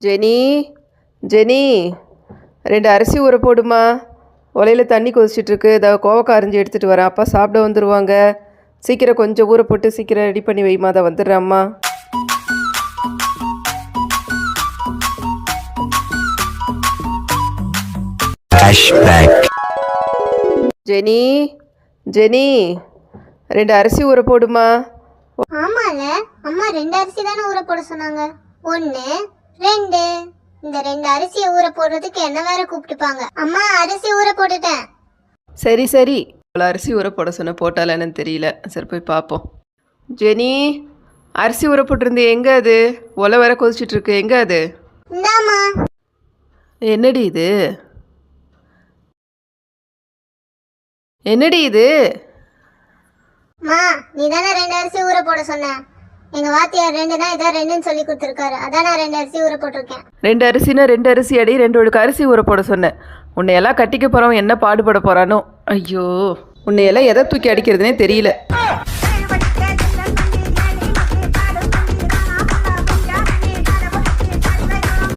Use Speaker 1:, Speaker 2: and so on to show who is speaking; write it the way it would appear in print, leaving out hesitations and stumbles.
Speaker 1: Jenny Jenny 2 அரிசி ஊற போடுமா. உலையில் தண்ணி கொதிச்சிட்ருக்கு. இதை கோவக்காய் அரிஞ்சு எடுத்துகிட்டு வரேன். அப்பா சாப்பிட வந்துடுவாங்க. சீக்கிரம் கொஞ்சம் ஊற போட்டு சீக்கிரம் ரெடி பண்ணி வைமா. அதை வந்துடுறேன் அம்மா. ஜெனி ஜெனி 2 அரிசி ஊற போடுமா.
Speaker 2: ஆமால அம்மா 2 அரிசி தானே ஊற போட சொன்னாங்க. 1 2 இந்த 2 அரிசியை ஊற போடுறதுக்கு என்ன வேற கூப்பிட்டுப்பாங்க. அம்மா அரிசி ஊற போட்டுட்டேன்.
Speaker 1: சரி சரி. இவ்வளோ அரிசி ஊற போட சொன்ன போட்டால என்னன்னு தெரியல. சரி போய் பார்ப்போம். ஜெனி அரிசி ஊற போட்டிருந்தே எங்கே அது? ஒலை வேற கொதிச்சிட்ருக்கு. எங்கே அது?
Speaker 2: இந்தாம்மா.
Speaker 1: என்னடி இது? என்னடி இது?
Speaker 2: மா நீ தானே 2 அரிசி ஊற போட சொன்ன. எங்க வாத்தியார் 2 தான் இதான் 2ன்னு சொல்லி கொடுத்துருக்காரு. அதான் நான் 2 அரிசி ஊற போட்டிருக்கேன்.
Speaker 1: 2 அரிசினா 2 அரிசி அடி. 2 ஒழுக்கு அரிசி ஊற போட சொன்னேன். உன்னையெல்லாம் கட்டிக்க போகிறவன் என்ன பாடுபட போகிறானோ. ஐயோ, உன்னையெல்லாம் எதை தூக்கி அடிக்கிறதுனே தெரியல.